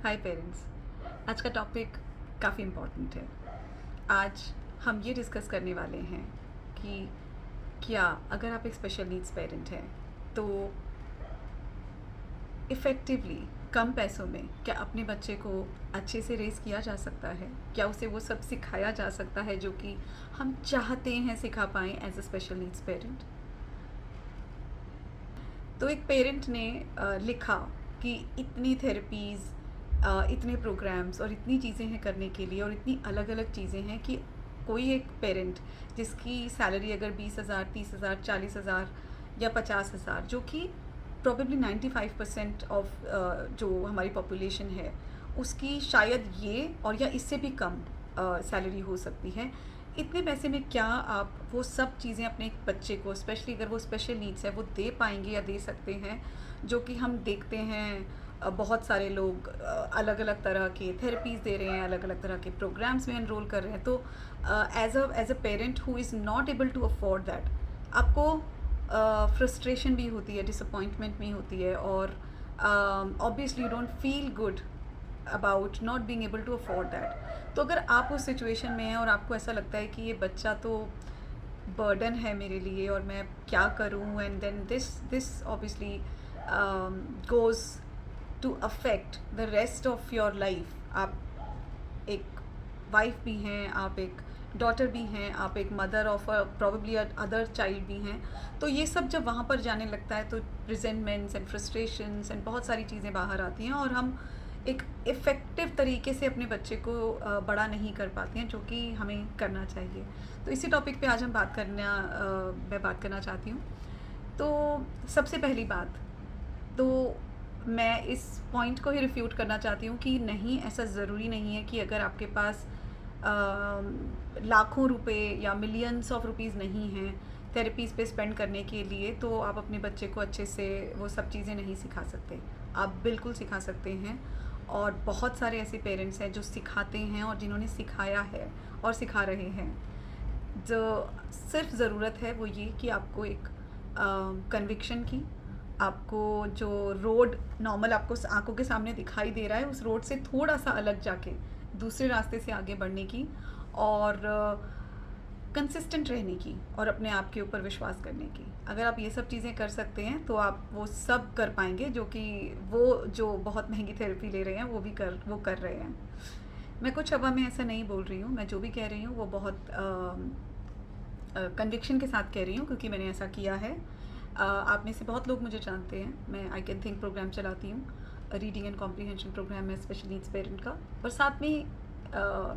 हाय parents. आज का topic काफ़ी इम्पोर्टेंट है। आज हम ये डिस्कस करने वाले हैं कि क्या अगर आप एक स्पेशल नीड्स पेरेंट हैं तो इफ़ेक्टिवली कम पैसों में क्या अपने बच्चे को अच्छे से रेज़ किया जा सकता है, क्या उसे वो सब सिखाया जा सकता है जो कि हम चाहते हैं सिखा पाएँ as a special needs parent. तो एक पेरेंट ने लिखा कि इतनी थेरेपीज़, इतने प्रोग्राम्स और इतनी चीज़ें हैं करने के लिए और इतनी अलग अलग चीज़ें हैं कि कोई एक पेरेंट जिसकी सैलरी अगर 20,000, 30,000, 40,000 या 50,000, जो कि प्रॉबेबली 95% ऑफ जो हमारी पॉपुलेशन है उसकी शायद ये और या इससे भी कम सैलरी हो सकती है। इतने पैसे में क्या आप वो सब चीज़ें अपने बच्चे को, स्पेशली अगर वो स्पेशल नीड्स है, वो दे पाएंगे या दे सकते हैं? जो कि हम देखते हैं बहुत सारे लोग अलग अलग तरह के थेरेपीज़ दे रहे हैं, अलग अलग तरह के प्रोग्राम्स में एनरोल कर रहे हैं। तो as a parent who is not able to afford that, आपको फ्रस्ट्रेशन भी होती है, डिसअपॉइंटमेंट भी होती है और obviously you don't feel good about not being able to afford that. तो अगर आप उस सिचुएशन में हैं और आपको ऐसा लगता है कि ये बच्चा तो बर्डन है मेरे लिए और मैं क्या करूं, and then this obviously goes to affect the rest of your life. आप एक वाइफ भी हैं, आप एक डॉटर भी हैं, आप एक mother of a probably other child भी हैं। तो ये सब जब वहाँ पर जाने लगता है तो रिजेंटमेंट्स एंड फ्रस्ट्रेशंस एंड बहुत सारी चीज़ें बाहर आती हैं और हम एक इफ़ेक्टिव तरीके से अपने बच्चे को बड़ा नहीं कर पाते हैं, जो कि हमें करना चाहिए। तो इसी टॉपिक पे आज हम मैं बात करना चाहती हूँ। तो सबसे पहली बात तो मैं इस पॉइंट को ही रिफ्यूट करना चाहती हूँ कि नहीं, ऐसा ज़रूरी नहीं है कि अगर आपके पास लाखों रुपए या मिलियंस ऑफ रुपीज़ नहीं हैं थेरेपीज़ पे स्पेंड करने के लिए, तो आप अपने बच्चे को अच्छे से वो सब चीज़ें नहीं सिखा सकते। आप बिल्कुल सिखा सकते हैं और बहुत सारे ऐसे पेरेंट्स हैं जो सिखाते हैं और जिन्होंने सिखाया है और सिखा रहे हैं। जो सिर्फ ज़रूरत है वो ये कि आपको एक कन्विक्शन की, आपको जो रोड नॉर्मल आपको आंखों के सामने दिखाई दे रहा है उस रोड से थोड़ा सा अलग जाके दूसरे रास्ते से आगे बढ़ने की और कंसिस्टेंट रहने की और अपने आप के ऊपर विश्वास करने की। अगर आप ये सब चीज़ें कर सकते हैं तो आप वो सब कर पाएंगे जो कि वो जो बहुत महंगी थेरेपी ले रहे हैं वो कर रहे हैं। मैं कुछ हवा में ऐसा नहीं बोल रही हूँ, मैं जो भी कह रही हूँ वो बहुत कन्विक्शन के साथ कह रही हूँ क्योंकि मैंने ऐसा किया है। आप में से बहुत लोग मुझे जानते हैं, मैं आई कैन थिंक प्रोग्राम चलाती हूँ, रीडिंग एंड कॉम्प्रीहेंशन प्रोग्राम है स्पेशल नीड्स पेरेंट का। और साथ में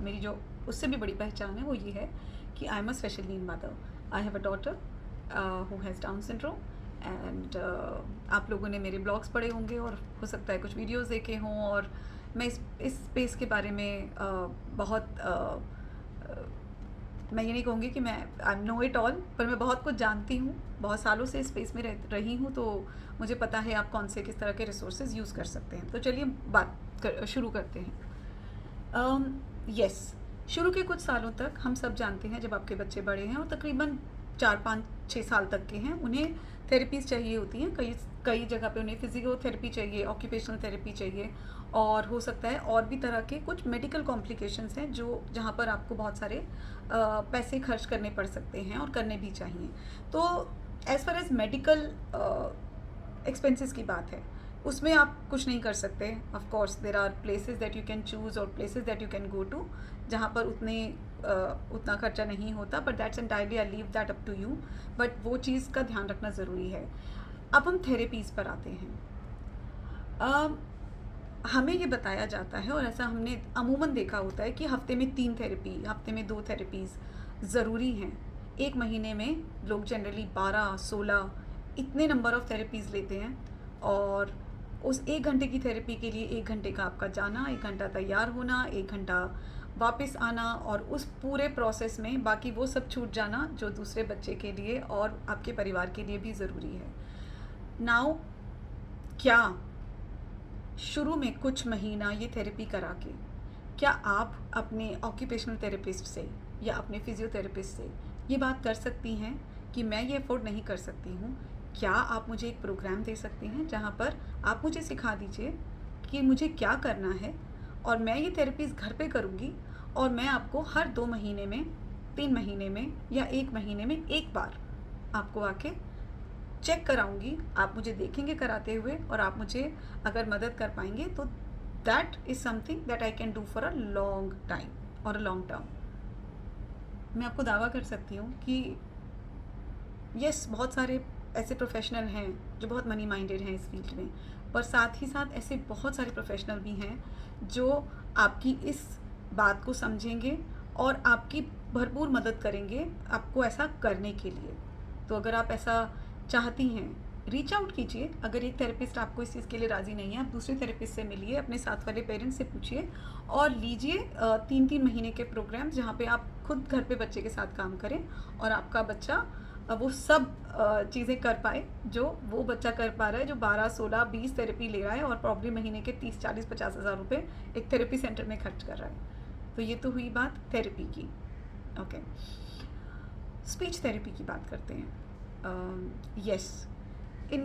मेरी जो उससे भी बड़ी पहचान है वो ये है कि I am a special need mother. I have a daughter who has down syndrome and आप लोगों ने मेरे ब्लॉग्स पढ़े होंगे और हो सकता है कुछ वीडियोस देखे हों, और मैं इस स्पेस के बारे में मैं ये नहीं कहूँगी कि मैं आई नो इट ऑल, पर मैं बहुत कुछ जानती हूँ, बहुत सालों से इस स्पेस में रही हूँ, तो मुझे पता है आप कौन से किस तरह के रिसोर्सेज यूज़ कर सकते हैं। तो चलिए शुरू करते हैं। यस, शुरू के कुछ सालों तक हम सब जानते हैं जब आपके बच्चे बड़े हैं और तकरीबन 4, 5, 6 साल तक के हैं, उन्हें थेरेपीज़ चाहिए होती हैं। कई कई जगह पे उन्हें फिजियोथेरेपी चाहिए, ऑक्यूपेशनल थेरेपी चाहिए और हो सकता है और भी तरह के कुछ मेडिकल कॉम्प्लिकेशंस हैं जो जहाँ पर आपको बहुत सारे पैसे खर्च करने पड़ सकते हैं और करने भी चाहिए। तो as far as medical expenses की बात है, उसमें आप कुछ नहीं कर सकते। Of course there are places that you can choose और places that you can go to जहाँ पर उतना खर्चा नहीं होता, but that's entirely I leave that up to you. But वो चीज़ का ध्यान रखना ज़रूरी है। अब हम थेरेपीज़ पर आते हैं। हमें ये बताया जाता है और ऐसा हमने अमूमन देखा होता है कि हफ्ते में 3 थेरेपी, हफ्ते में 2 थेरेपीज़ ज़रूरी हैं। एक महीने में लोग जनरली 12, 16 इतने नंबर ऑफ़ थेरेपीज़ लेते हैं और उस 1 घंटे की थेरेपी के लिए 1 घंटे का आपका जाना, 1 घंटा तैयार होना, 1 घंटा वापस आना और उस पूरे प्रोसेस में बाकी वो सब छूट जाना जो दूसरे बच्चे के लिए और आपके परिवार के लिए भी ज़रूरी है। नाउ क्या शुरू में कुछ महीना ये थेरेपी करा के क्या आप अपने ऑक्यूपेशनल थेरेपिस्ट से या अपने फिजियोथेरेपिस्ट से ये बात कर सकती हैं कि मैं ये अफोर्ड नहीं कर सकती हूँ, क्या आप मुझे एक प्रोग्राम दे सकते हैं जहाँ पर आप मुझे सिखा दीजिए कि मुझे क्या करना है, और मैं ये थेरेपीज़ घर पे करूँगी, और मैं आपको हर 2 महीने में, 3 महीने में या 1 महीने में एक बार आपको आके चेक कराऊँगी। आप मुझे देखेंगे कराते हुए, और आप मुझे अगर मदद कर पाएँगे तो that is something that I can do for a long time और अ लॉन्ग टर्म। मैं आपको दावा कर सकती हूँ कि यस, बहुत सारे ऐसे प्रोफेशनल हैं जो बहुत मनी माइंडेड हैं इस फील्ड में, पर साथ ही साथ ऐसे बहुत सारे प्रोफेशनल भी हैं जो आपकी इस बात को समझेंगे और आपकी भरपूर मदद करेंगे आपको ऐसा करने के लिए। तो अगर आप ऐसा चाहती हैं, रीच आउट कीजिए। अगर एक थेरेपिस्ट आपको इस चीज़ के लिए राज़ी नहीं है, आप दूसरे थेरेपिस्ट से मिलिए, अपने साथ वाले पेरेंट्स से पूछिए और लीजिए 3-3 महीने के प्रोग्राम्स, जहाँ पे आप खुद घर पे बच्चे के साथ काम करें और आपका बच्चा वो सब चीज़ें कर पाए जो वो बच्चा कर पा रहा है, जो 12, 16, 20 थेरेपी ले रहा है और प्रॉब्ली महीने के 30, 40, 50 हज़ार रुपये एक थेरेपी सेंटर में खर्च कर रहा है। तो ये तो हुई बात थेरेपी की। ओके, स्पीच थेरेपी की बात करते हैं। Yes, in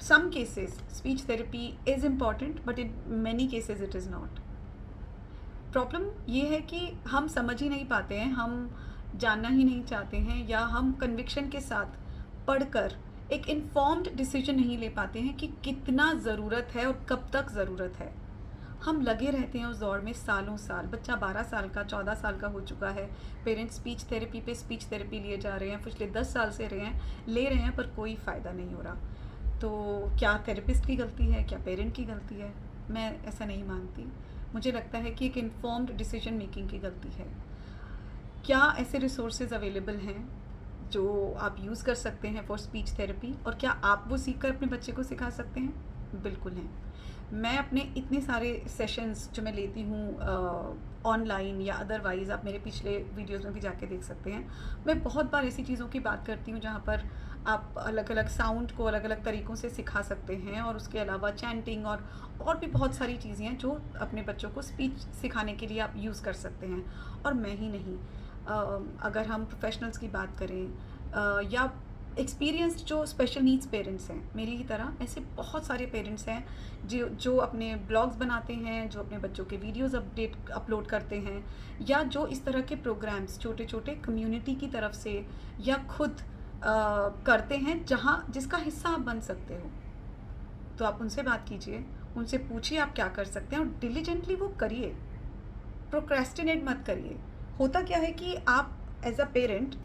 some cases speech therapy is important, but in many cases it is not. Problem ये है कि हम समझ ही नहीं पाते हैं, हम जानना ही नहीं चाहते हैं, या हम कन्विक्शन के साथ पढ़कर एक इन्फॉर्म्ड डिसीजन नहीं ले पाते हैं कि कितना ज़रूरत है और कब तक ज़रूरत है। हम लगे रहते हैं उस दौड़ में सालों साल। बच्चा 12 साल का, 14 साल का हो चुका है, पेरेंट्स स्पीच थेरेपी पे स्पीच थेरेपी लिए जा रहे हैं, पिछले 10 साल से ले रहे हैं, पर कोई फ़ायदा नहीं हो रहा। तो क्या थेरेपिस्ट की गलती है, क्या पेरेंट की गलती है? मैं ऐसा नहीं मानती। मुझे लगता है कि एक इन्फॉर्म्ड डिसीजन मेकिंग की गलती है। क्या ऐसे रिसोर्सेज अवेलेबल हैं जो आप यूज़ कर सकते हैं फॉर स्पीच थेरेपी, और क्या आप वो सीख कर अपने बच्चे को सिखा सकते हैं? बिल्कुल हैं। मैं अपने इतने सारे सेशंस जो मैं लेती हूँ ऑनलाइन या अदरवाइज़, आप मेरे पिछले वीडियोस में भी जाके देख सकते हैं, मैं बहुत बार ऐसी चीज़ों की बात करती हूँ जहाँ पर आप अलग अलग साउंड को अलग अलग तरीक़ों से सिखा सकते हैं, और उसके अलावा चैंटिंग और भी बहुत सारी चीज़ें हैं जो अपने बच्चों को स्पीच सिखाने के लिए आप यूज़ कर सकते हैं। और मैं ही नहीं, अगर हम प्रोफेशनल्स की बात करें या एक्सपीरियंस्ड जो स्पेशल नीड्स पेरेंट्स हैं मेरी ही तरह, ऐसे बहुत सारे पेरेंट्स हैं जो अपने ब्लॉग्स बनाते हैं, जो अपने बच्चों के वीडियोस अपलोड करते हैं, या जो इस तरह के प्रोग्राम्स छोटे छोटे कम्युनिटी की तरफ से या खुद करते हैं, जिसका हिस्सा आप बन सकते हो। तो आप उनसे बात कीजिए, उनसे पूछिए आप क्या कर सकते हैं, और डिलीजेंटली वो करिए, प्रोक्रेस्टिनेट मत करिए। होता क्या है कि आप एज अ पेरेंट,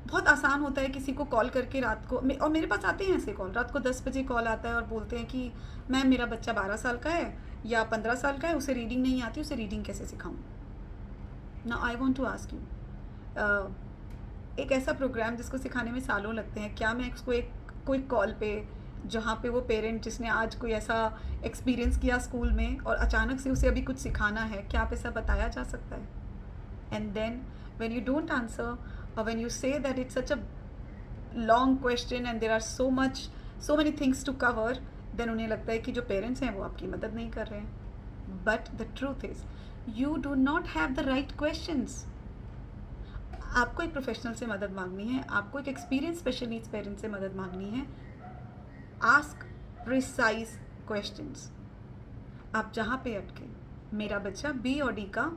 बहुत आसान होता है किसी को कॉल करके रात को, और मेरे पास आते हैं ऐसे कॉल, रात को 10 बजे कॉल आता है और बोलते हैं कि मैम मेरा बच्चा 12 साल का है या 15 साल का है, उसे रीडिंग नहीं आती, उसे रीडिंग कैसे सिखाऊं? Now I want to ask you, एक ऐसा प्रोग्राम जिसको सिखाने में सालों लगते हैं, क्या मैं उसको कोई कॉल पे, जहाँ पे वो पेरेंट जिसने आज कोई ऐसा एक्सपीरियंस किया स्कूल में और अचानक से उसे अभी कुछ सिखाना है, क्या आप ऐसा बताया जा सकता है? And then when you don't answer, or when you say that it's such a long question and there are so many things to cover, then उन्हें लगता है कि जो पेरेंट्स हैं वो आपकी मदद नहीं कर रहे हैं। But the truth is you do not have the right questions. आपको एक प्रोफेशनल से मदद मांगनी है, आपको एक एक्सपीरियंस स्पेशल नीड्स पेरेंट से मदद मांगनी है। Ask precise questions. आप जहाँ पे अटके, मेरा बच्चा बी और डी का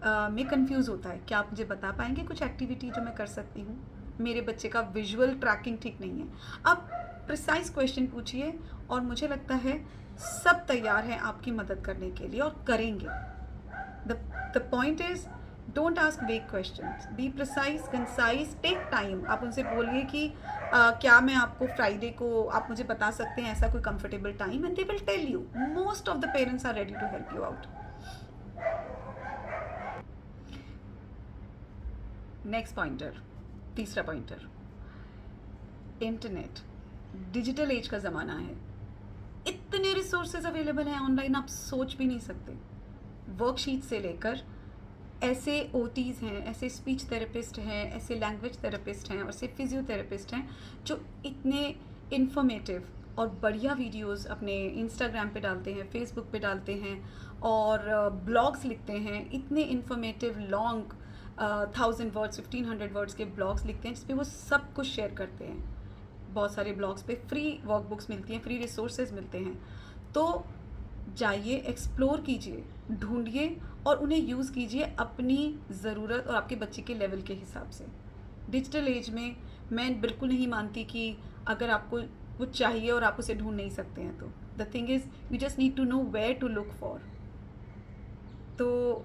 में कंफ्यूज होता है, क्या आप मुझे बता पाएंगे कुछ एक्टिविटी जो मैं कर सकती हूँ? मेरे बच्चे का विजुअल ट्रैकिंग ठीक नहीं है। आप प्रिसाइज क्वेश्चन पूछिए, और मुझे लगता है सब तैयार हैं आपकी मदद करने के लिए और करेंगे। The point is, don't ask vague questions, be precise, concise, take time. आप उनसे बोलिए कि क्या मैं आपको फ्राइडे को, आप मुझे बता सकते हैं ऐसा कोई comfortable time, and they will tell you. Most of the parents are ready to help you out. Next pointer, तीसरा पॉइंटर, इंटरनेट, डिजिटल एज का ज़माना है, इतने रिसोर्सेज अवेलेबल हैं ऑनलाइन, आप सोच भी नहीं सकते। वर्कशीट से लेकर ऐसे ओटीज़ हैं, ऐसे स्पीच थेरेपिस्ट हैं, ऐसे लैंग्वेज थेरेपिस्ट हैं, और ऐसे फिजियोथेरेपिस्ट हैं जो इतने इन्फॉर्मेटिव और बढ़िया वीडियोस अपने इंस्टाग्राम पे डालते हैं, फेसबुक पे डालते हैं, और ब्लॉग्स लिखते हैं, इतने इन्फॉर्मेटिव लॉन्ग 1000 वर्ड्स 1500 वर्ड्स के ब्लॉग्स लिखते हैं, जिस पे वो सब कुछ शेयर करते हैं। बहुत सारे ब्लॉग्स पे फ्री वर्कबुक्स मिलती हैं, फ्री रिसोर्सेज मिलते हैं। तो जाइए, एक्सप्लोर कीजिए, ढूंढिए और उन्हें यूज़ कीजिए अपनी ज़रूरत और आपके बच्चे के लेवल के हिसाब से। डिजिटल एज में मैं बिल्कुल नहीं मानती कि अगर आपको कुछ चाहिए और आप उसे ढूंढ नहीं सकते हैं तो the thing is you just need to know where to look for. तो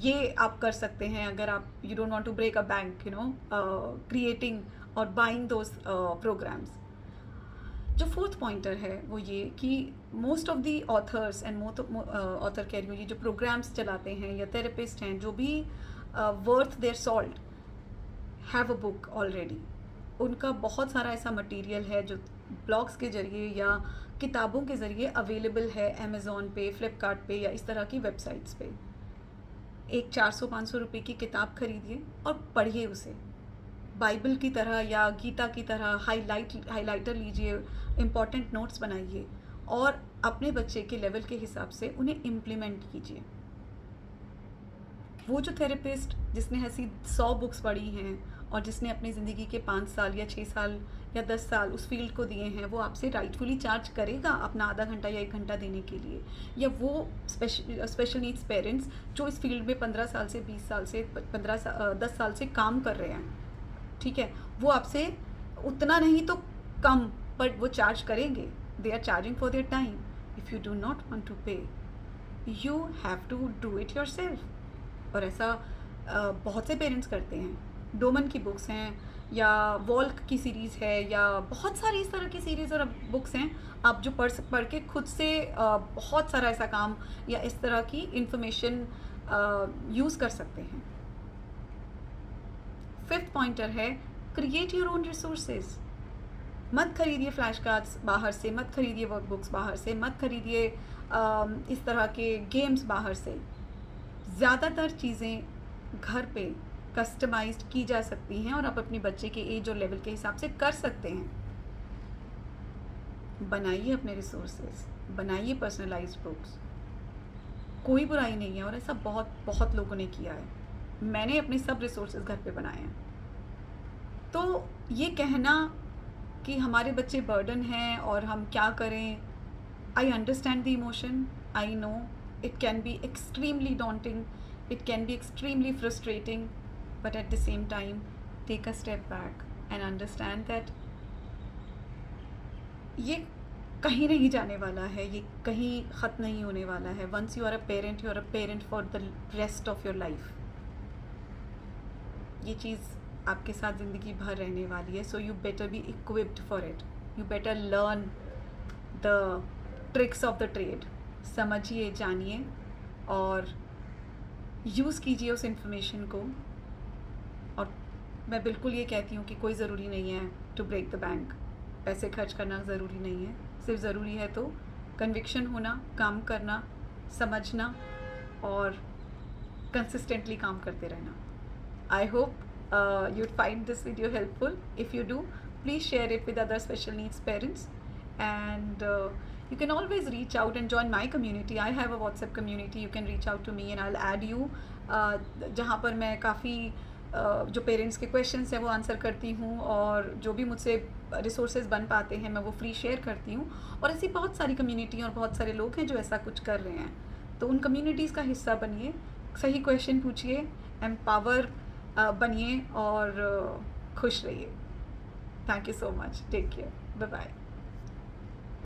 ये आप कर सकते हैं अगर आप you don't want to break a bank, you know, creating और बाइंग दोज प्रोग्राम्स। जो फोर्थ पॉइंटर है वो ये कि most of the authors and author कह रही हूँ, ये जो प्रोग्राम्स चलाते हैं या थेरेपिस्ट हैं जो भी worth their salt have a book already. उनका बहुत सारा ऐसा मटेरियल है जो ब्लॉग्स के ज़रिए या किताबों के ज़रिए अवेलेबल है अमेज़ॉन पे, फ्लिपकार्ट पे या इस तरह की वेबसाइट्स पे। एक 400-500 रुपये की किताब खरीदिए और पढ़िए उसे। बाइबल की तरह या गीता की तरह हाइलाइटर लीजिए, इम्पॉर्टेंट नोट्स बनाइए और अपने बच्चे के लेवल के हिसाब से उन्हें इम्प्लीमेंट कीजिए। वो जो थेरेपिस्ट जिसने ऐसी 100 बुक्स पढ़ी हैं और जिसने अपनी ज़िंदगी के 5 साल या 6 साल या 10 साल उस फील्ड को दिए हैं, वो आपसे राइटफुली चार्ज करेगा अपना आधा घंटा या 1 घंटा देने के लिए? या वो स्पेशल नीड्स पेरेंट्स जो इस फील्ड में 15 साल से 20 साल से 10 साल से काम कर रहे हैं, ठीक है, वो आपसे उतना नहीं तो कम बट वो चार्ज करेंगे। They are charging for their time. If you do not want to pay, you have to do it yourself. और ऐसा बहुत से पेरेंट्स करते हैं। डोमन की बुक्स हैं या वॉल्क की सीरीज़ है या बहुत सारी इस तरह की सीरीज़ और बुक्स हैं, आप जो पढ़ के खुद से बहुत सारा ऐसा काम या इस तरह की इंफॉर्मेशन यूज़ कर सकते हैं। फिफ्थ पॉइंटर है क्रिएट योर ओन रिसोर्सेज। मत खरीदिए फ्लैश कार्ड्स बाहर से, मत खरीदिए वर्कबुक्स बाहर से, मत खरीदिए इस तरह के गेम्स बाहर से। ज़्यादातर चीज़ें घर पे कस्टमाइज्ड की जा सकती हैं और आप अपने बच्चे के एज और लेवल के हिसाब से कर सकते हैं। बनाइए अपने रिसोर्सेज, बनाइए पर्सनलाइज्ड बुक्स, कोई बुराई नहीं है और ऐसा बहुत बहुत लोगों ने किया है। मैंने अपने सब रिसोर्सेज घर पे बनाए हैं। तो ये कहना कि हमारे बच्चे बर्डन हैं और हम क्या करें, I understand the emotion, I know it can be extremely daunting, it can be extremely frustrating, but at the same time take a step back and understand that ये कहीं नहीं जाने वाला है, ये कहीं ख़त्म नहीं होने वाला है। once you are a parent, you are a parent for the rest of your life। ये चीज़ आपके साथ ज़िंदगी भर रहने वाली है, so you better be equipped for it, you better learn the tricks of the trade। समझिए, जानिए और यूज़ कीजिए उस इंफॉर्मेशन को। और मैं बिल्कुल ये कहती हूँ कि कोई ज़रूरी नहीं है टू ब्रेक द बैंक, पैसे खर्च करना ज़रूरी नहीं है। सिर्फ ज़रूरी है तो कन्विक्शन होना, काम करना, समझना और कंसिस्टेंटली काम करते रहना। I hope you'd find this video helpful. If you do, please share it with other special needs parents, and you can always reach out and join my community. I have a WhatsApp community. You can reach out to me and I'll add you, जहाँ पर मैं काफ़ी जो parents के questions हैं वो answer करती हूँ और जो भी मुझसे रिसोर्सेज बन पाते हैं मैं वो फ्री शेयर करती हूँ। और ऐसी बहुत सारी कम्युनिटी और बहुत सारे लोग हैं जो ऐसा कुछ कर रहे हैं, तो उन कम्युनिटीज़ का हिस्सा बनिए, सही क्वेश्चन पूछिए, एम्पावर बनिए और खुश रहिए। Thank you so much, take care, bye bye.